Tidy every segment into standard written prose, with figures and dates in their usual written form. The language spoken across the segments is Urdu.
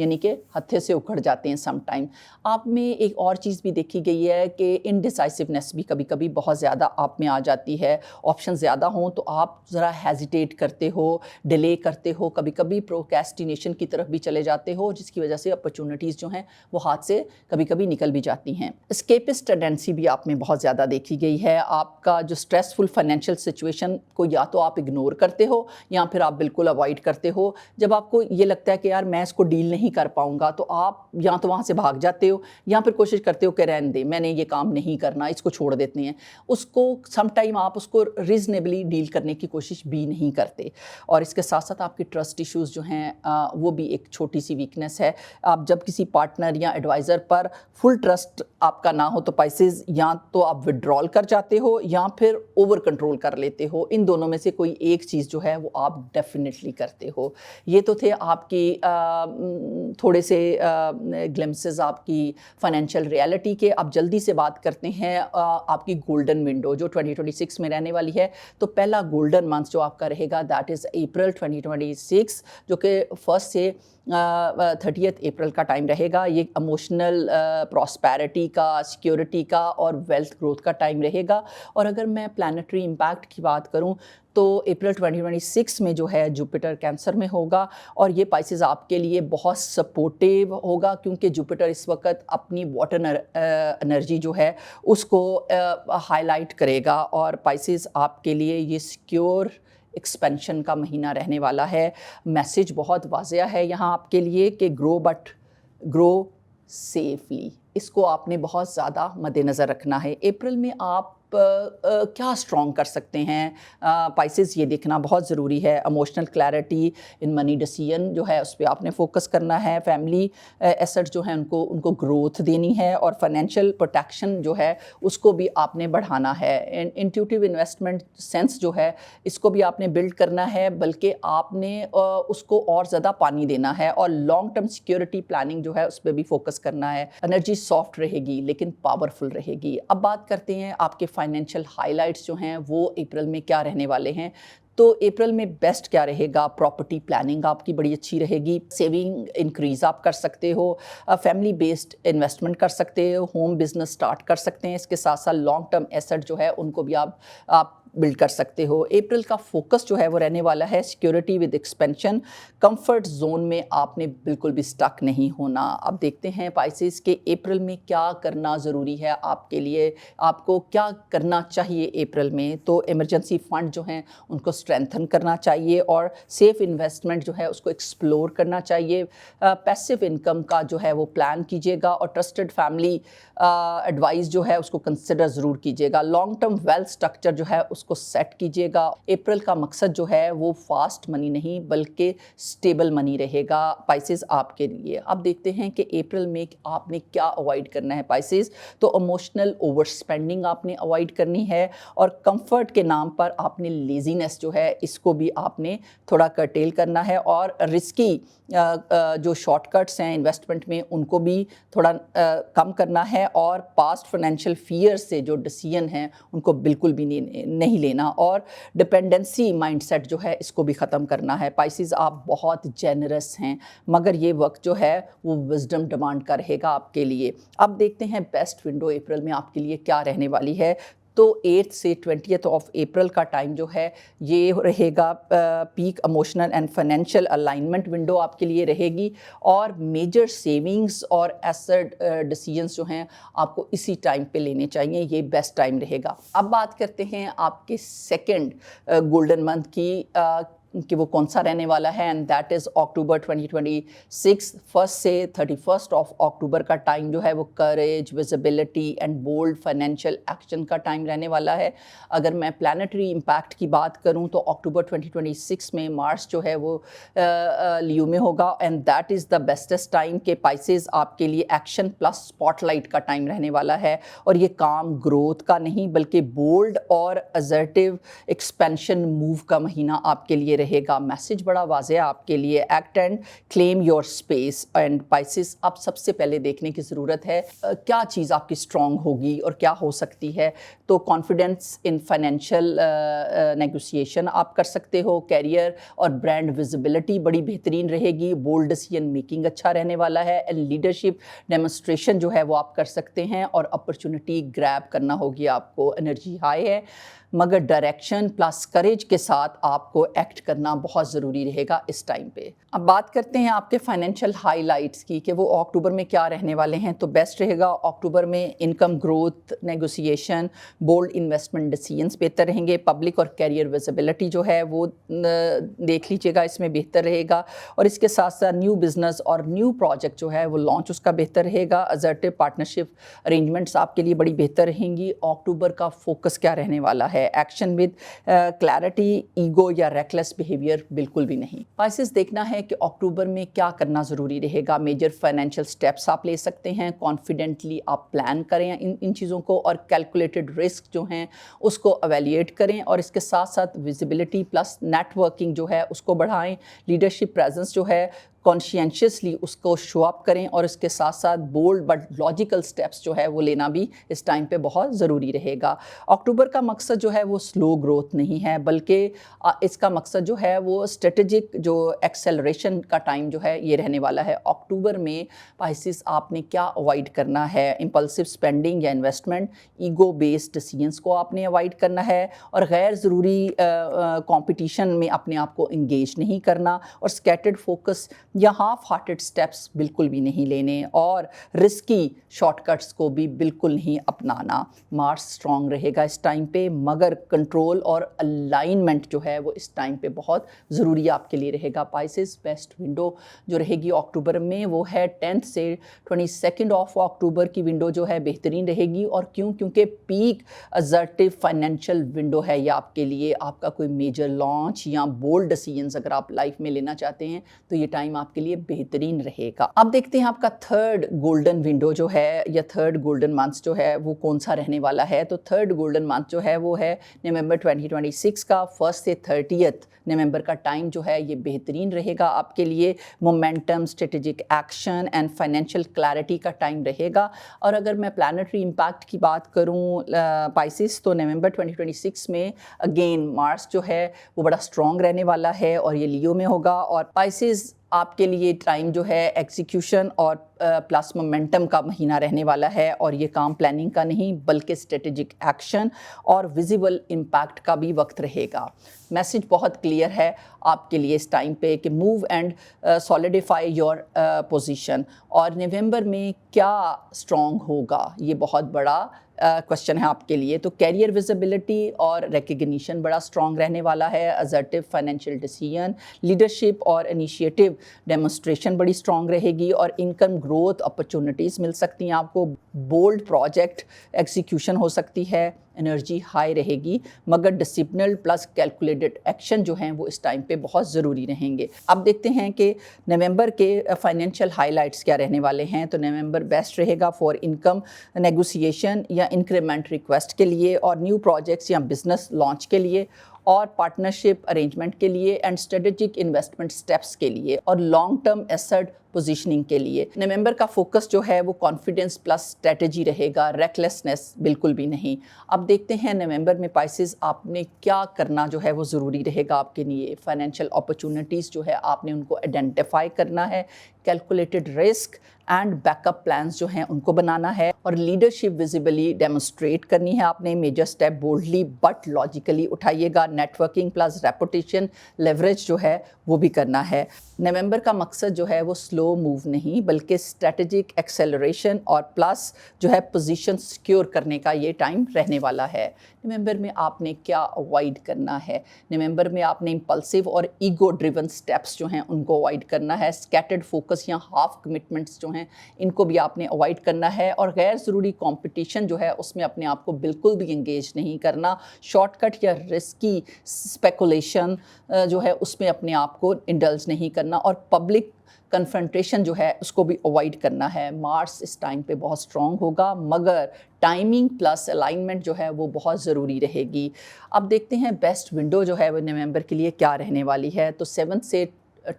یعنی کہ ہتھے سے اکھڑ جاتے ہیں سم ٹائم. آپ میں ایک اور چیز بھی دیکھی گئی ہے کہ انڈیسائسونیس بھی کبھی کبھی بہت زیادہ آپ میں آ جاتی ہے. آپشن زیادہ ہوں تو آپ ذرا ہیزیٹیٹ کرتے ہو, ڈیلے کرتے ہو, کبھی کبھی پروکیسٹینیشن کی طرف بھی چلے جاتے ہو, جس کی وجہ سے اپرچونٹیز جو ہیں وہ ہاتھ سے کبھی کبھی نکل بھی جاتی ہیں. اسکیپسٹ ٹینڈنسی بھی آپ میں بہت زیادہ دیکھی گئی ہے. آپ کا جو اسٹریسفل فائنینشیل سچویشن کو یا تو آپ اگنور کرتے ہو یا پھر آپ بالکل اوائڈ کرتے ہو. جب آپ کو یہ لگتا ہے کہ یار میں اس کو ڈیل نہیں کر پاؤں گا تو آپ یا تو وہاں سے بھاگ جاتے ہو یا پھر کوشش کرتے ہو کہ رہنے دیں, میں نے یہ کام نہیں کرنا, اس کو چھوڑ دیتے ہیں. اس کو سم ٹائم آپ اس کو ریزنیبلی ڈیل کرنے کی کوشش بھی نہیں کرتے. اور اس کے ساتھ ساتھ آپ کے ٹرسٹ ایشوز جو ہیں وہ بھی ایک چھوٹی سی ویکنیس ہے. آپ جب کسی پارٹنر یا ایڈوائزر پر فل ٹرسٹ آپ کا نہ ہو تو پائسز یا تو آپ وڈرال کر جاتے ہو یا پھر اوور کنٹرول کر لیتے ہو. ان دونوں میں سے کوئی ایک چیز جو ہے وہ آپ ڈیفینیٹلی کرتے ہو. یہ تو تھے آپ کی تھوڑے سے گلمسز آپ کی فائنینشیل ریالٹی کے. اب جلدی سے بات کرتے ہیں آپ کی گولڈن ونڈو جو 2026 میں رہنے والی ہے. تو پہلا گولڈن منتھ جو آپ کا رہے گا دیٹ از اپریل 2026, جو کہ 1 سے 30 اپریل کا ٹائم رہے گا. یہ ایموشنل پراسپیرٹی کا, سیکیورٹی کا اور ویلتھ گروتھ کا ٹائم رہے گا. اور اگر میں پلانٹری امپیکٹ کی بات کروں تو اپریل 2026 میں جو ہے جوپیٹر کینسر میں ہوگا اور یہ پائسز آپ کے لیے بہت سپورٹیو ہوگا کیونکہ جوپیٹر اس وقت اپنی واٹر انرجی جو ہے اس کو ہائی لائٹ کرے گا. اور پائسز آپ کے لیے یہ سیکیور ایکسپینشن کا مہینہ رہنے والا ہے. میسیج بہت واضح ہے یہاں آپ کے لیے کہ گرو بٹ گرو سیفلی. اس کو آپ نے بہت زیادہ مد نظر رکھنا ہے. اپریل میں آپ کیا اسٹرانگ کر سکتے ہیں پائسز, یہ دیکھنا بہت ضروری ہے. ایموشنل کلیئرٹی ان منی ڈیسیژن جو ہے اس پہ آپ نے فوکس کرنا ہے. فیملی ایسٹ جو ہیں ان کو گروتھ دینی ہے اور فائنینشیل پروٹیکشن جو ہے اس کو بھی آپ نے بڑھانا ہے. انٹیوٹیو انویسٹمنٹ سینس جو ہے اس کو بھی آپ نے بلڈ کرنا ہے, بلکہ آپ نے اس کو اور زیادہ پانی دینا ہے. اور لانگ ٹرم سیکیورٹی پلاننگ جو ہے اس پہ بھی فوکس کرنا ہے. انرجی سافٹ رہے گی لیکن پاورفل رہے گی. اب بات کرتے ہیں آپ کے فائنینشیل ہائی لائٹس جو ہیں وہ اپریل میں کیا رہنے والے ہیں. تو اپریل میں بیسٹ کیا رہے گا, پراپرٹی پلاننگ آپ کی بڑی اچھی رہے گی. سیونگ انکریز آپ کر سکتے ہو, فیملی بیسڈ انویسٹمنٹ کر سکتے ہو, ہوم بزنس سٹارٹ کر سکتے ہیں. اس کے ساتھ ساتھ لانگ ٹرم ایسٹ جو ہے ان کو بھی آپ بلڈ کر سکتے ہو. اپریل کا فوکس جو ہے وہ رہنے والا ہے security with expansion. Comfort zone میں آپ نے بالکل بھی سٹک نہیں ہونا. اب دیکھتے ہیں پائسز کہ اپریل میں کیا کرنا ضروری ہے آپ کے لیے, آپ کو کیا کرنا چاہیے اپریل میں. تو ایمرجنسی فنڈ جو ہیں ان کو اسٹرینتھن کرنا چاہیے اور سیف انویسٹمنٹ جو ہے اس کو ایکسپلور کرنا چاہیے. پیسو انکم کا جو ہے وہ پلان کیجیے گا اور ٹرسٹڈ فیملی ایڈوائز جو ہے اس کو کنسیڈر ضرور کیجیے گا. لانگ ٹرم ویلتھ اسٹرکچر جو ہے اس کو سیٹ کیجیے گا. اپریل کا مقصد جو ہے وہ فاسٹ منی نہیں بلکہ اسٹیبل منی رہے گا پائسز آپ کے لیے. اب دیکھتے ہیں کہ اپریل میں آپ نے کیا اوائڈ کرنا ہے پائسز. تو ایموشنل اوور اسپینڈنگ آپ نے اوائڈ کرنی ہے اور کمفرٹ کے نام پر آپ نے لیزینس جو ہے اس کو بھی آپ نے تھوڑا کرٹیل کرنا ہے. اور رسکی جو شارٹ کٹس ہیں انویسٹمنٹ میں ان کو بھی تھوڑا کم کرنا ہے. اور پاسٹ فائنینشیل فیئر سے جو ڈیسیژن ہیں ان کو بالکل بھی نہیں لینا. اور ڈپینڈنسی مائنڈ سیٹ جو ہے اس کو بھی ختم کرنا ہے. پائسز آپ بہت جینرس ہیں مگر یہ وقت جو ہے وہ وزڈم ڈیمانڈ کا رہے گا آپ کے لیے. اب دیکھتے ہیں بیسٹ ونڈو اپریل میں آپ کے لیے کیا رہنے والی ہے. تو 8 سے 20 اپریل کا ٹائم جو ہے یہ رہے گا peak emotional and financial alignment window آپ کے لیے رہے گی. اور میجر سیونگز اور ایسٹ ڈیسیژنس جو ہیں آپ کو اسی ٹائم پہ لینے چاہیے. یہ بیسٹ ٹائم رہے گا. اب بات کرتے ہیں آپ کے سیکنڈ گولڈن منتھ کی کہ وہ کون سا رہنے والا ہے اینڈ دیٹ از اکتوبر 2026. 1 سے 31 اکتوبر کا ٹائم جو ہے وہ courage, visibility and bold financial action کا ٹائم رہنے والا ہے. اگر میں پلانٹری امپیکٹ کی بات کروں تو اکتوبر 2026 میں مارس جو ہے وہ لیو میں ہوگا and that is the bestest time کہ پائسز آپ کے لیے ایکشن پلس اسپاٹ لائٹ کا ٹائم رہنے والا ہے. اور یہ کام گروتھ کا نہیں بلکہ بولڈ اور اسرٹیو ایکسپینشن موو کا مہینہ آپ کے لیے رہے گا. میسج بڑا واضح ہے آپ کے لیے. Act and claim your space. And Pisces اب سب سے پہلے دیکھنے کی ضرورت ہے کیا چیز آپ کی اسٹرانگ ہوگی اور کیا ہو سکتی ہے. تو کانفیڈنس ان فائنینشیل نیگوسیشن آپ کر سکتے ہو. کیریئر اور برانڈ ویزیبلٹی بڑی بہترین رہے گی. بولڈ ڈیسیژن میکنگ اچھا رہنے والا ہے. اینڈ لیڈرشپ ڈیمونسٹریشن جو ہے وہ آپ کر سکتے ہیں اور اپرچونٹی گریب کرنا ہوگی آپ کو. انرجی ہائی ہے مگر ڈائریکشن پلس کریج کے ساتھ آپ کو ایکٹ کرنا بہت ضروری رہے گا اس ٹائم پہ. اب بات کرتے ہیں آپ کے فائنینشیل ہائی لائٹس کی کہ وہ اکتوبر میں کیا رہنے والے ہیں. تو بیسٹ رہے گا اکتوبر میں income growth, negotiation, bold investment decisions بہتر رہیں گے. پبلک اور کیریئر ویزیبلٹی جو ہے وہ دیکھ لیجیے گا, اس میں بہتر رہے گا. اور اس کے ساتھ ساتھ نیو بزنس اور نیو پروجیکٹ جو ہے وہ لانچ اس کا بہتر رہے گا. اسرٹیو پارٹنرشپ ارینجمنٹس آپ کے لیے بڑی بہتر رہیں گی. اکتوبر کا فوکس کیا رہنے والا ہے؟ ایکشن ود کلیئرٹی, ایگو یا ریکلیس بیہیویئر بالکل بھی نہیں. پائسز دیکھنا ہے کہ اکتوبر میں کیا کرنا ضروری رہے گا. میجر فائنینشیل سٹیپس آپ لے سکتے ہیں. کانفیڈنٹلی آپ پلان کریں ان چیزوں کو اور کیلکولیٹڈ رسک جو ہیں اس کو ایویلیٹ کریں. اور اس کے ساتھ ساتھ ویزیبلٹی پلس نیٹ ورکنگ جو ہے اس کو بڑھائیں. لیڈرشپ پریزنس جو ہے کانشینشیسلی اس کو شو اپ کریں. اور اس کے ساتھ ساتھ بولڈ بٹ لاجیکل سٹیپس جو ہے وہ لینا بھی اس ٹائم پہ بہت ضروری رہے گا. اکتوبر کا مقصد جو ہے وہ سلو گروتھ نہیں ہے بلکہ اس کا مقصد جو ہے وہ اسٹریٹجک جو ایکسیلریشن کا ٹائم جو ہے یہ رہنے والا ہے. اکتوبر میں پائسز آپ نے کیا اوائڈ کرنا ہے؟ امپلسو اسپینڈنگ یا انویسٹمنٹ, ایگو بیسڈ ڈیسیژنس کو آپ نے اوائڈ کرنا ہے اور غیر ضروری کمپٹیشن میں اپنے آپ کو انگیج نہیں کرنا. اور اسکیٹرڈ فوکس یا ہاف ہارٹڈ سٹیپس بالکل بھی نہیں لینے اور رسکی شارٹ کٹس کو بھی بالکل نہیں اپنانا. مارس اسٹرانگ رہے گا اس ٹائم پہ مگر کنٹرول اور الائنمنٹ جو ہے وہ اس ٹائم پہ بہت ضروری آپ کے لیے رہے گا. پائسز بیسٹ ونڈو جو رہے گی اکتوبر میں وہ ہے 10 سے 22 آف اکتوبر کی ونڈو جو ہے بہترین رہے گی. اور کیونکہ پیک اسرٹیو فائنینشیل ونڈو ہے یہ آپ کے لیے. آپ کا کوئی میجر لانچ یا بولڈ ڈیسیژنز اگر آپ لائف میں لینا چاہتے ہیں تو یہ ٹائم آپ کے لیے بہترین رہے گا. اب دیکھتے ہیں آپ کا تھرڈ گولڈن ونڈو جو ہے یا تھرڈ گولڈن منتھ جو ہے وہ کون سا رہنے والا ہے. تو تھرڈ گولڈن منتھ جو ہے وہ ہے نومبر 2026 کا. 1 سے 30 نومبر کا ٹائم جو ہے یہ بہترین رہے گا آپ کے لیے. Momentum, strategic action and financial clarity کا ٹائم رہے گا. اور اگر میں پلانٹری امپیکٹ کی بات کروں پائسز تو نومبر 2026 میں اگین مارس جو ہے وہ بڑا اسٹرانگ رہنے والا ہے اور یہ لیو میں ہوگا. اور پائسز آپ کے لیے ٹائم جو ہے ایگزیکیوشن اور پلس مومنٹم کا مہینہ رہنے والا ہے. اور یہ کام پلاننگ کا نہیں بلکہ اسٹریٹجک ایکشن اور ویزیبل امپیکٹ کا بھی وقت رہے گا. میسج بہت کلیئر ہے آپ کے لیے اس ٹائم پہ کہ move and solidify your position. اور نومبر میں کیا اسٹرانگ ہوگا یہ بہت بڑا کوشچن ہے آپ کے لیے. تو کیریئر ویزیبلٹی اور ریکگنیشن بڑا اسٹرانگ رہنے والا ہے. اسرٹیو فائنینشیل ڈیسیژن, لیڈرشپ اور انیشیٹو ڈیمونسٹریشن بڑی اسٹرانگ رہے گی. اور انکم گروتھ اپرچونٹیز مل سکتی ہیں آپ کو. بولڈ پروجیکٹ ایگزیکیوشن ہو سکتی ہے. انرجی ہائی رہے گی مگر ڈسپلنڈ پلس کیلکولیٹڈ ایکشن جو ہیں وہ اس ٹائم پہ بہت ضروری رہیں گے. اب دیکھتے ہیں کہ نومبر کے فائنینشیل ہائی لائٹس کیا رہنے والے ہیں. تو نومبر بیسٹ رہے گا فار انکم نیگوسیشن یا انکریمنٹ ریکویسٹ کے لیے اور نیو پروجیکٹس یا بزنس لانچ کے لیے اور پارٹنرشپ ارینجمنٹ کے لیے اینڈ اسٹریٹجک انویسٹمنٹ سٹیپس کے لیے اور لانگ ٹرم ایسٹ پوزیشننگ کے لیے. نومبر کا فوکس جو ہے وہ کانفیڈنس پلس اسٹریٹجی رہے گا, ریکلیسنس بالکل بھی نہیں. اب دیکھتے ہیں نومبر میں پائسز آپ نے کیا کرنا جو ہے وہ ضروری رہے گا آپ کے لیے. فائنینشیل اپرچونٹیز جو ہے آپ نے ان کو آئیڈینٹیفائی کرنا ہے. Calculated risk and back up plans جو ہیں ان کو بنانا ہے. اور لیڈرشپ ویزیبلی ڈیمونسٹریٹ کرنی ہے آپ نے. Major step boldly but logically اٹھائیے گا. Networking plus reputation leverage جو ہے وہ بھی کرنا ہے. نومبر کا مقصد جو ہے وہ سلو موو نہیں بلکہ اسٹریٹجک ایکسیلریشن اور پلس جو ہے پوزیشن سیکیور کرنے کا یہ ٹائم رہنے والا ہے. نومبر میں آپ نے کیا اوائڈ کرنا ہے؟ نومبر میں آپ نے امپلسو اور ایگو ڈریون سٹیپس جو ہیں ان کو اوائڈ کرنا ہے. اسکیٹرڈ فوکس یا ہاف کمٹمنٹس جو ہیں ان کو بھی آپ نے اوائڈ کرنا ہے. اور غیر ضروری کمپٹیشن جو ہے اس میں اپنے آپ کو بالکل بھی انگیج نہیں کرنا. شارٹ کٹ یا رسکی اسپیکولیشن جو ہے اس میں اپنے آپ کو انڈلج نہیں کرنا. اور پبلک کنفرنٹیشن جو ہے اس کو بھی اوائڈ کرنا ہے. مارس اس ٹائم پہ بہت اسٹرانگ ہوگا مگر ٹائمنگ پلس الائنمنٹ جو ہے وہ بہت ضروری رہے گی. اب دیکھتے ہیں بیسٹ ونڈو جو ہے وہ نومبر کے لیے کیا رہنے والی ہے. تو 7 سے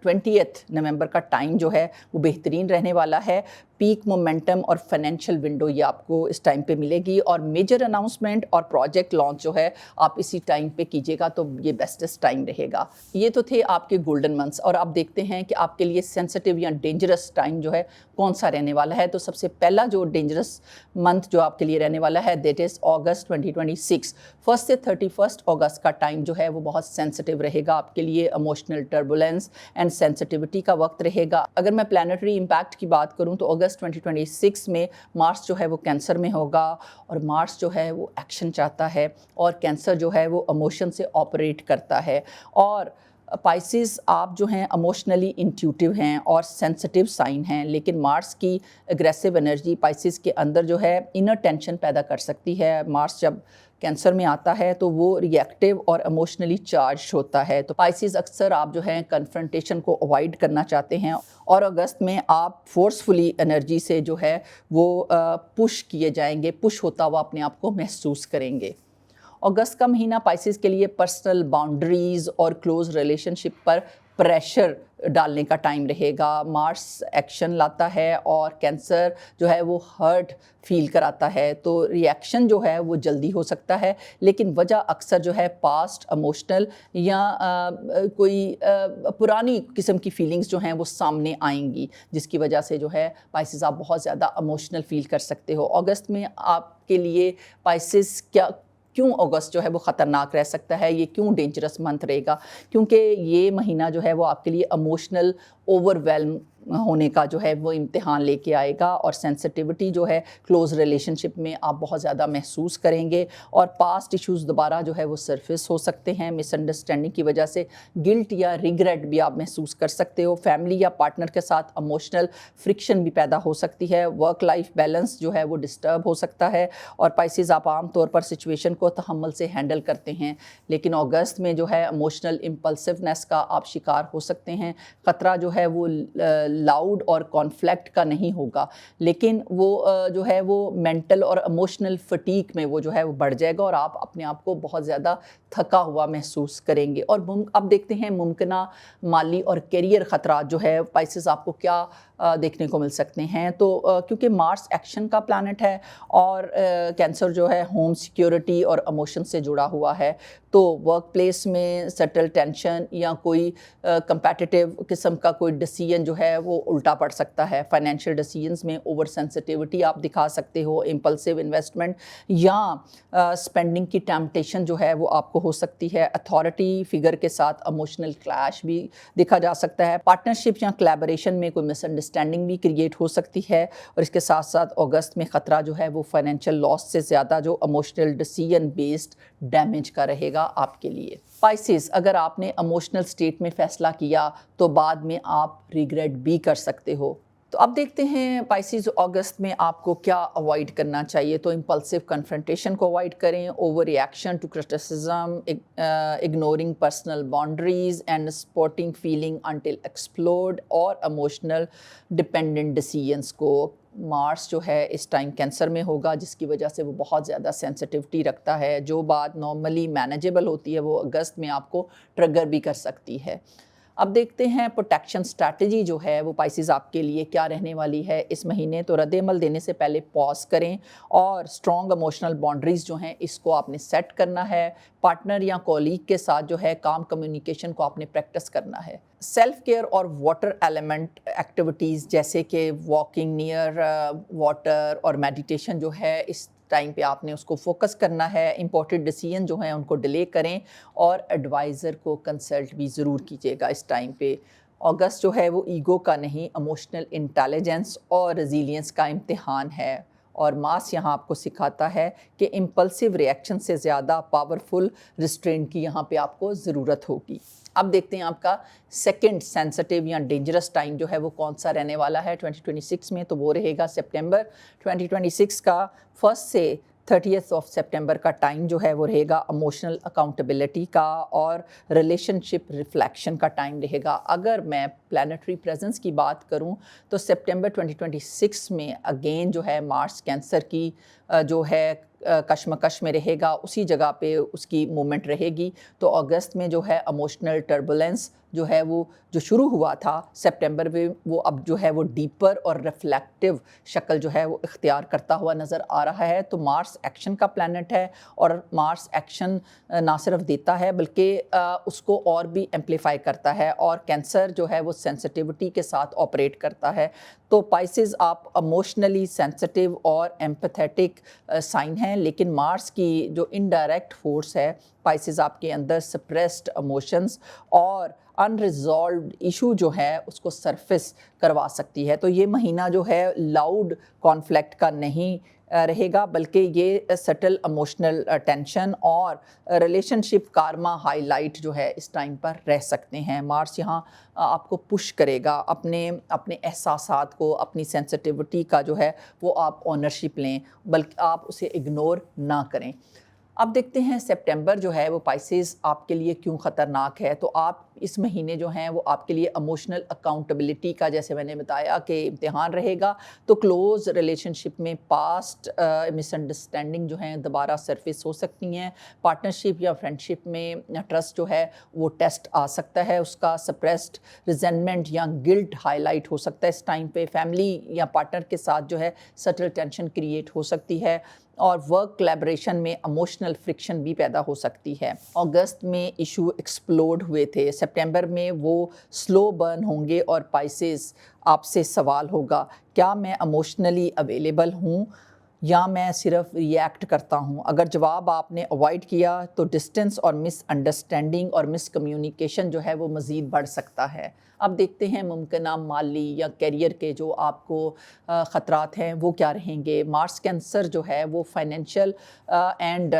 20 نومبر کا ٹائم جو ہے وہ بہترین رہنے والا ہے. پیک مومنٹم اور فائنینشیل ونڈو یہ آپ کو اس ٹائم پہ ملے گی, اور میجر اناؤنسمنٹ اور پروجیکٹ لانچ جو ہے آپ اسی ٹائم پہ کیجیے گا تو یہ بیسٹسٹ ٹائم رہے گا. یہ تو تھے آپ کے گولڈن منتھس, اور آپ دیکھتے ہیں کہ آپ کے لیے سینسٹیو یا ڈینجرس ٹائم جو ہے کون سا رہنے والا ہے. تو سب سے پہلا جو ڈینجرس منتھ جو آپ کے لیے رہنے والا ہے دیٹ از اگست 2026. 1 سے 31 اگست کا ٹائم جو ہے وہ بہت سینسٹیو رہے گا آپ کے لیے. ایموشنل ٹربولنس اینڈ سینسٹیوٹی کا وقت رہے گا. اگر میں پلانیٹری امپیکٹ کی بات کروں تو اگست 2026 میں مارس جو ہے وہ کینسر میں ہوگا, اور مارس جو ہے وہ ایکشن چاہتا ہے, اور کینسر جو ہے وہ ایموشن سے آپریٹ کرتا ہے. اور پائسز آپ جو ہیں ایموشنلی انٹیوٹیو ہیں اور سینسٹیو سائن ہیں, لیکن مارس کی اگریسو انرجی پائسز کے اندر جو ہے انر ٹینشن پیدا کر سکتی ہے. مارس جب کینسر میں آتا ہے تو وہ ری ایکٹیو اور ایموشنلی چارج ہوتا ہے. تو پائسز اکثر آپ جو ہیں کنفرنٹیشن کو اوائڈ کرنا چاہتے ہیں, اور اگست میں آپ فورسفلی انرجی سے جو ہے وہ پش کیے جائیں گے, پش ہوتا ہوا اپنے آپ کو محسوس کریں گے. اگست کا مہینہ پائسز کے لیے پرسنل باؤنڈریز اور کلوز ریلیشن شپ پر پریشر ڈالنے کا ٹائم رہے گا. مارس ایکشن لاتا ہے اور کینسر جو ہے وہ ہرٹ فیل کراتا ہے, تو ری ایکشن جو ہے وہ جلدی ہو سکتا ہے, لیکن وجہ اکثر جو ہے پاسٹ ایموشنل یا کوئی پرانی قسم کی فیلنگز جو ہیں وہ سامنے آئیں گی, جس کی وجہ سے جو ہے پائسز آپ بہت زیادہ ایموشنل فیل کر سکتے ہو. اگست میں آپ کے لیے پائسز کیوں اگست جو ہے وہ خطرناک رہ سکتا ہے, یہ کیوں ڈینجرس منتھ رہے گا؟ کیونکہ یہ مہینہ جو ہے وہ آپ کے لیے ایموشنل اوور ویلم ہونے کا جو ہے وہ امتحان لے کے آئے گا, اور سینسٹیوٹی جو ہے کلوز ریلیشن شپ میں آپ بہت زیادہ محسوس کریں گے, اور پاسٹ ایشوز دوبارہ جو ہے وہ سرفیس ہو سکتے ہیں. مس انڈرسٹینڈنگ کی وجہ سے گلٹ یا ریگریٹ بھی آپ محسوس کر سکتے ہو. فیملی یا پارٹنر کے ساتھ ایموشنل فرکشن بھی پیدا ہو سکتی ہے. ورک لائف بیلنس جو ہے وہ ڈسٹرب ہو سکتا ہے, اور پائسز آپ عام طور پر سچویشن کو تحمل سے ہینڈل کرتے ہیں, لیکن اگست میں جو ہے ایموشنل امپلسونیس کا آپ شکار ہو سکتے ہیں. خطرہ جو ہے وہ لاؤڈ اور کانفلکٹ کا نہیں ہوگا, لیکن وہ جو ہے وہ مینٹل اور ایموشنل فٹیک میں وہ جو ہے وہ بڑھ جائے گا, اور آپ اپنے آپ کو بہت زیادہ تھکا ہوا محسوس کریں گے. اور اب دیکھتے ہیں ممکنہ مالی اور کیریئر خطرات جو ہے پائسز آپ کو کیا دیکھنے کو مل سکتے ہیں. تو کیونکہ مارس ایکشن کا پلانٹ ہے اور کینسر جو ہے ہوم سیکیورٹی اور ایموشن سے جڑا ہوا ہے, تو ورک پلیس میں سٹل ٹینشن یا کوئی کمپیٹیٹیو قسم کا کوئی ڈیسیژن جو ہے وہ الٹا پڑ سکتا ہے. فائنینشیل ڈیسیژنز میں اوور سینسٹیوٹی آپ دکھا سکتے ہو, امپلسیو انویسٹمنٹ یا اسپینڈنگ کی ٹیمپٹیشن جو ہے وہ آپ کو ہو سکتی ہے. اتھارٹی فگر کے ساتھ ایموشنل کلیش بھی دیکھا جا سکتا ہے. پارٹنرشپ یا کلیبوریشن میں کوئی مس انڈرسٹینڈنگ بھی کریٹ ہو سکتی ہے, اور اس کے ساتھ ساتھ اگست میں خطرہ جو ہے وہ فائنینشیل لاس سے زیادہ جو ایموشنل ڈیسیژن بیسڈ ڈیمیج کا رہے گا آپ کے لیے. پائسز اگر آپ نے ایموشنل سٹیٹ میں فیصلہ کیا تو بعد میں آپ ریگریٹ بھی کر سکتے ہو. تو اب دیکھتے ہیں پائسز اگست میں آپ کو کیا اوائڈ کرنا چاہیے. تو امپلسیو کنفرنٹیشن کو اوائڈ کریں, over reaction to criticism, ignoring personal boundaries and supporting feeling until explode, اور ایموشنل ڈپینڈنٹ ڈیسیژنس کو. مارس جو ہے اس ٹائم کینسر میں ہوگا, جس کی وجہ سے وہ بہت زیادہ سینسٹیوٹی رکھتا ہے. جو بات نارملی مینیجیبل ہوتی ہے وہ اگست میں آپ کو ٹریگر بھی کر سکتی ہے. اب دیکھتے ہیں پروٹیکشن اسٹریٹجی جو ہے وہ پائسز آپ کے لیے کیا رہنے والی ہے اس مہینے. تو رد عمل دینے سے پہلے پاز کریں, اور اسٹرانگ ایموشنل باؤنڈریز جو ہیں اس کو آپ نے سیٹ کرنا ہے. پارٹنر یا کولیگ کے ساتھ جو ہے کام کمیونیکیشن کو آپ نے پریکٹس کرنا ہے. سیلف کیئر اور واٹر ایلیمنٹ ایکٹیویٹیز جیسے کہ واکنگ نیئر واٹر اور میڈیٹیشن جو ہے اس ٹائم پہ آپ نے اس کو فوکس کرنا ہے. امپورٹنٹ ڈیسیژن جو ہیں ان کو ڈیلے کریں, اور ایڈوائزر کو کنسلٹ بھی ضرور کیجیے گا اس ٹائم پہ. اگست جو ہے وہ ایگو کا نہیں, ایموشنل انٹیلیجنس اور ریزیلینس کا امتحان ہے, اور ماس یہاں آپ کو سکھاتا ہے کہ امپلسیو ریئیکشن سے زیادہ پاورفل ریسٹرینٹ کی یہاں پہ آپ کو ضرورت ہوگی. اب دیکھتے ہیں آپ کا سیکنڈ سینسٹیو یا ڈینجرس ٹائم جو ہے وہ کون سا رہنے والا ہے 2026 میں. تو وہ رہے گا سپٹمبر 2026 کا 1 سے 30 سپٹمبر کا ٹائم جو ہے وہ رہے گا اموشنل اکاؤنٹیبلٹی کا اور ریلیشن شپ ریفلیکشن کا ٹائم رہے گا. اگر میں پلانیٹری پریزنس کی بات کروں تو سپٹمبر 2026 میں اگین جو ہے مارس کینسر کی جو ہے کشمکش میں رہے گا, اسی جگہ پہ اس کی مومنٹ رہے گی. تو اگست میں جو ہے اموشنل ٹربولنس جو ہے وہ جو شروع ہوا تھا سپٹمبر میں, وہ اب جو ہے وہ ڈیپر اور ریفلیکٹیو شکل جو ہے وہ اختیار کرتا ہوا نظر آ رہا ہے. تو مارس ایکشن کا پلانٹ ہے اور مارس ایکشن نہ صرف دیتا ہے بلکہ اس کو اور بھی ایمپلیفائی کرتا ہے, اور کینسر جو ہے وہ سینسٹیوٹی کے ساتھ آپریٹ کرتا ہے. تو پائسز آپ اموشنلی سینسٹیو اور ایمپیتھیٹک سائن ہیں, لیکن مارس کی جو انڈائریکٹ فورس ہے پائسز آپ کے اندر سپریسڈ ایموشنز اور انریزالوڈ ایشو جو ہے اس کو سرفیس کروا سکتی ہے. تو یہ مہینہ جو ہے لاؤڈ کانفلکٹ کا نہیں رہے گا بلکہ یہ سٹل ایموشنل ٹینشن اور ریلیشن شپ کارما ہائی لائٹ جو ہے اس ٹائم پر رہ سکتے ہیں. مارس یہاں آپ کو پش کرے گا اپنے احساسات کو, اپنی سینسٹیوٹی کا جو ہے وہ آپ اونرشپ لیں بلکہ آپ اسے اگنور نہ کریں. اب دیکھتے ہیں سپٹمبر جو ہے وہ پائسز آپ کے لیے کیوں خطرناک ہے. تو آپ اس مہینے جو ہیں وہ آپ کے لیے ایموشنل اکاؤنٹیبلٹی کا, جیسے میں نے بتایا کہ امتحان رہے گا. تو کلوز ریلیشن شپ میں پاسٹ مس انڈرسٹینڈنگ جو ہیں دوبارہ سرفیس ہو سکتی ہیں. پارٹنرشپ یا فرینڈشپ میں ٹرسٹ جو ہے وہ ٹیسٹ آ سکتا ہے, اس کا سپریسڈ ریزنمنٹ یا گلٹ ہائی لائٹ ہو سکتا ہے اس ٹائم پہ. فیملی یا پارٹنر کے ساتھ جو ہے سٹل ٹینشن کریٹ ہو سکتی ہے اور ورک کلیبریشن میں ایموشنل فرکشن بھی پیدا ہو سکتی ہے. اگست میں ایشو ایکسپلوڈ ہوئے تھے, سپٹمبر میں وہ سلو برن ہوں گے اور پائسز آپ سے سوال ہوگا کیا میں ایموشنلی اویلیبل ہوں یا میں صرف ریئیکٹ کرتا ہوں. اگر جواب آپ نے اوائڈ کیا تو ڈسٹنس اور مس انڈرسٹینڈنگ اور مس کمیونیکیشن جو ہے وہ مزید بڑھ سکتا ہے. اب دیکھتے ہیں ممکنہ مالی یا کیریئر کے جو آپ کو خطرات ہیں وہ کیا رہیں گے. مارس کینسر جو ہے وہ فائنینشیل اینڈ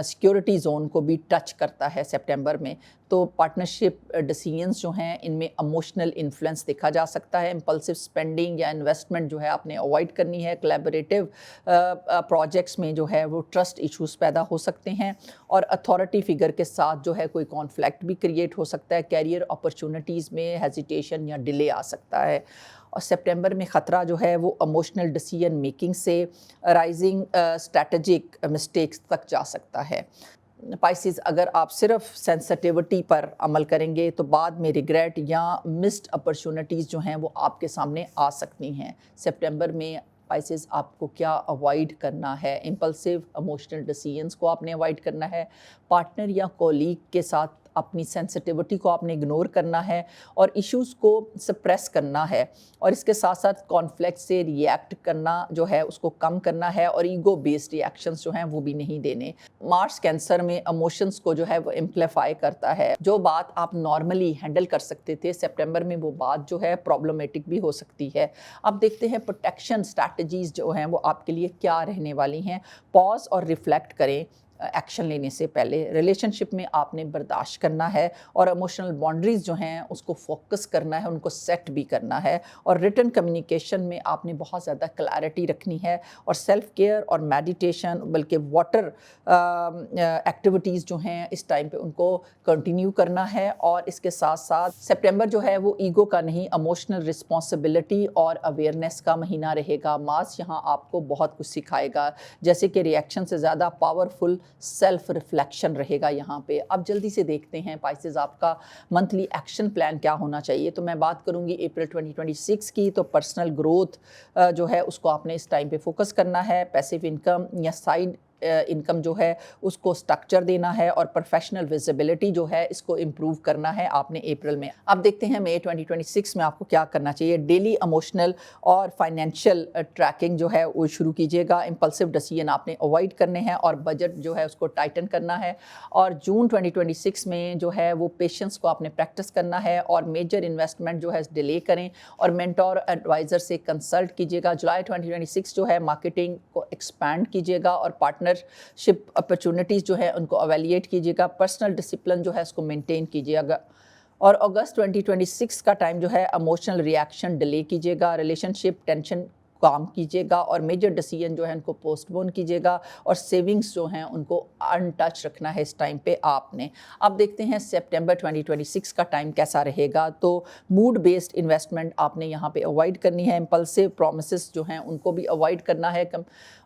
سیکیورٹی زون کو بھی ٹچ کرتا ہے سپٹمبر میں. تو پارٹنرشپ ڈیسیژنز جو ہیں ان میں ایموشنل انفلوئنس دیکھا جا سکتا ہے. امپلسو اسپینڈنگ یا انویسٹمنٹ جو ہے آپ نے اوائڈ کرنی ہے. کولیبریٹیو پروجیکٹس میں جو ہے وہ ٹرسٹ ایشوز پیدا ہو سکتے ہیں اور اتھارٹی فگر کے ساتھ جو ہے کوئی کانفلکٹ بھی کریٹ ہو سکتا ہے. کیریئر اپرچونٹیز میں ہیزیٹیشن یا ڈیلے آ سکتا ہے. اور سپٹمبر میں خطرہ جو ہے وہ ایموشنل ڈیسیژن میکنگ سے رائزنگ اسٹریٹجک مسٹیکس تک جا سکتا ہے. پائسز اگر آپ صرف سینسٹیوٹی پر عمل کریں گے تو بعد میں ریگریٹ یا مسڈ اپرچونٹیز جو ہیں وہ آپ کے سامنے آ سکتی ہیں. سپٹمبر میں پائسز آپ کو کیا اوائڈ کرنا ہے. امپلسو ایموشنل ڈیسیژنس کو آپ نے اوائڈ کرنا ہے. پارٹنر یا کولیگ کے ساتھ اپنی سینسٹیوٹی کو آپ نے اگنور کرنا ہے اور ایشوز کو سپریس کرنا ہے, اور اس کے ساتھ ساتھ کانفلکٹ سے ریئیکٹ کرنا جو ہے اس کو کم کرنا ہے, اور ایگو بیسڈ ریئیکشنز جو ہیں وہ بھی نہیں دینے. مارس کینسر میں ایموشنز کو جو ہے وہ امپلیفائی کرتا ہے. جو بات آپ نارملی ہینڈل کر سکتے تھے سپٹمبر میں وہ بات جو ہے پرابلمیٹک بھی ہو سکتی ہے. اب دیکھتے ہیں پروٹیکشن اسٹریٹجیز جو ہیں وہ آپ کے لیے کیا رہنے والی ہیں. پاز اور ریفلیکٹ کریں ایکشن لینے سے پہلے. ریلیشن شپ میں آپ نے برداشت کرنا ہے اور ایموشنل باؤنڈریز جو ہیں اس کو فوکس کرنا ہے, ان کو سیٹ بھی کرنا ہے. اور ریٹن کمیونیکیشن میں آپ نے بہت زیادہ کلیئرٹی رکھنی ہے اور سیلف کیئر اور میڈیٹیشن بلکہ واٹر ایکٹیویٹیز جو ہیں اس ٹائم پہ ان کو کنٹینیو کرنا ہے. اور اس کے ساتھ ساتھ سپٹمبر جو ہے وہ ایگو کا نہیں ایموشنل رسپانسبلٹی اور اویئرنیس کا مہینہ رہے گا. مارس یہاں آپ کو بہت کچھ سکھائے گا, جیسے کہ ریئیکشن سے زیادہ پاورفل سیلف ریفلیکشن رہے گا یہاں پہ. اب جلدی سے دیکھتے ہیں پائسز آپ کا منتھلی ایکشن پلان کیا ہونا چاہیے. تو میں بات کروں گی اپریل 2026 کی. تو پرسنل گروتھ جو ہے اس کو آپ نے اس ٹائم پہ فوکس کرنا ہے. پیسیو انکم یا سائیڈ انکم جو ہے اس کو سٹرکچر دینا ہے اور پروفیشنل ویزیبلٹی جو ہے اس کو امپروو کرنا ہے آپ نے اپریل میں. اب دیکھتے ہیں مئی 2026 میں آپ کو کیا کرنا چاہیے. ڈیلی ایموشنل اور فائنینشیل ٹریکنگ جو ہے وہ شروع کیجیے گا. امپلسو ڈیسیژن آپ نے اوائڈ کرنے ہیں اور بجٹ جو ہے اس کو ٹائٹن کرنا ہے. اور جون 2026 میں جو ہے وہ پیشنس کو آپ نے پریکٹس کرنا ہے اور میجر انویسٹمنٹ جو ہے ڈیلے کریں اور مینٹور ایڈوائزر سے کنسلٹ کیجیے گا. جولائی 2026 جو ہے مارکیٹنگ کو ایکسپینڈ کیجیے گا اور پارٹنر شپ اپرچونٹیز جو ہے ان کو اویلیٹ کیجیے گا. پرسنل ڈسپلن جو ہے اس کو مینٹین کیجیے گا. اور اگست 2026 کا ٹائم جو ہے ایموشنل ریئیکشن ڈیلے کیجیے گا. ریلیشن شپ ٹینشن کام کیجیے گا اور میجر ڈیسیژن جو ہے ان کو پوسٹ پون کیجیے گا اور سیونگز جو ہیں ان کو ان ٹچ رکھنا ہے اس ٹائم پہ آپ نے. اب دیکھتے ہیں سپٹمبر 2026 کا ٹائم کیسا رہے گا. تو موڈ بیسڈ انویسٹمنٹ آپ نے یہاں پہ اوائڈ کرنی ہے, امپلسو پرومسز جو ہیں ان کو بھی اوائڈ کرنا ہے,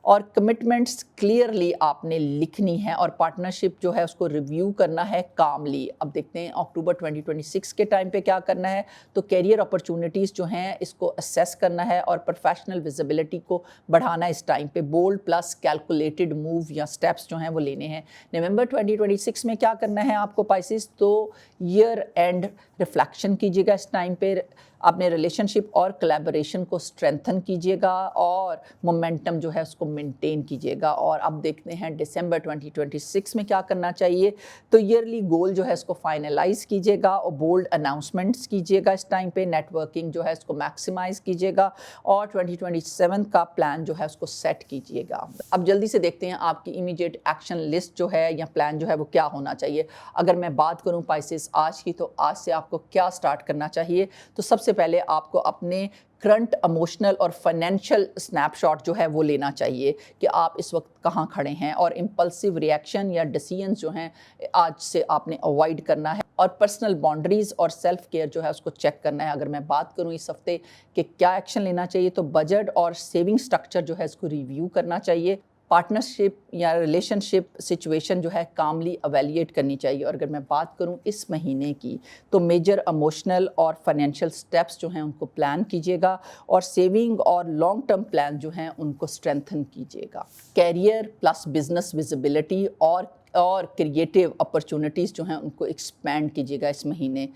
اور کمٹمنٹس کلیئرلی آپ نے لکھنی ہے, اور پارٹنرشپ جو ہے اس کو ریویو کرنا ہے کاملی. اب دیکھتے ہیں اکتوبر 2026 کے ٹائم پہ کیا کرنا ہے. تو کیریئر اپرچونٹیز جو ہیں اس کو اسیس کرنا ہے اور پروفیشنل ویزیبلٹی کو بڑھانا ہے اس ٹائم پہ. بولڈ پلس کیلکولیٹڈ موو یا سٹیپس جو ہیں وہ لینے ہیں. نومبر 2026 میں کیا کرنا ہے آپ کو پائسز, تو ایئر اینڈ ریفلیکشن کیجیے گا اس ٹائم پہ. اپنے ریلیشن شپ اور کلیبوریشن کو اسٹرینتھن کیجیے گا اور مومنٹم جو ہے اس کو مینٹین کیجیے گا. اور اب دیکھتے ہیں دسمبر 2026 میں کیا کرنا چاہیے. تو ایئرلی گول جو ہے اس کو فائنلائز کیجیے گا اور بولڈ اناؤنسمنٹس کیجیے گا اس ٹائم پہ. نیٹ ورکنگ جو ہے اس کو میکسیمائز کیجیے گا اور 2027 کا پلان جو ہے اس کو سیٹ کیجیے گا. اب جلدی سے دیکھتے ہیں آپ کی امیڈیٹ ایکشن لسٹ جو ہے یا پلان جو ہے وہ کیا ہونا چاہیے. اگر میں بات کروں پائسز آج کی, تو آج سے آپ کو کیا سٹارٹ کرنا چاہیے. تو سب سے پہلے آپ کو اپنے کرنٹ ایموشنل اور فائنینشیل سنیپ شاٹ جو ہے وہ لینا چاہیے کہ آپ اس وقت کہاں کھڑے ہیں, اور امپلسو ریئیکشن یا ڈیسیژنز جو ہیں آج سے آپ نے اوائڈ کرنا ہے, اور پرسنل باؤنڈریز اور سیلف کیئر جو ہے اس کو چیک کرنا ہے. اگر میں بات کروں اس ہفتے کہ کیا ایکشن لینا چاہیے, تو بجٹ اور سیونگ سٹرکچر جو ہے اس کو ریویو کرنا چاہیے. پارٹنرشپ یا ریلیشن شپ سچویشن جو ہے کاملی ایویلیٹ کرنی چاہیے. اور اگر میں بات کروں اس مہینے کی, تو میجر ایموشنل اور فائنینشیل سٹیپس جو ہیں ان کو پلان کیجیے گا, اور سیونگ اور لانگ ٹرم پلان جو ہیں ان کو اسٹرینتھن کیجیے گا. کیریئر پلس بزنس ویزیبلٹی اور کریٹیو اپرچونٹیز جو ہیں ان کو ایکسپینڈ کیجیے گا اس مہینے.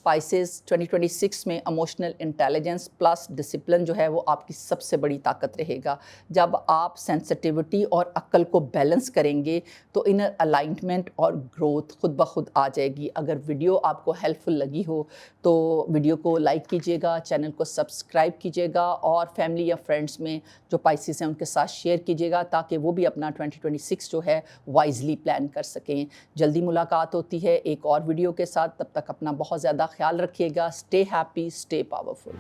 پائسز 2026 میں ایموشنل انٹیلیجنس پلس ڈسپلن جو ہے وہ آپ کی سب سے بڑی طاقت رہے گا. جب آپ سینسٹیوٹی اور عقل کو بیلنس کریں گے تو انر الائنمنٹ اور گروتھ خود بخود آ جائے گی. اگر ویڈیو آپ کو ہیلپ فل لگی ہو تو ویڈیو کو لائک کیجیے گا, چینل کو سبسکرائب کیجیے گا, اور فیملی یا فرینڈس میں جو پائسز ہیں ان کے ساتھ شیئر کیجیے گا تاکہ وہ بھی اپنا 2026 جو ہے وائزلی پلان کر سکیں. جلدی ملاقات ہوتی ہے ایک اور ویڈیو کے ساتھ. تب تک اپنا بہت زیادہ خیال رکھیے گا. Stay happy, stay powerful.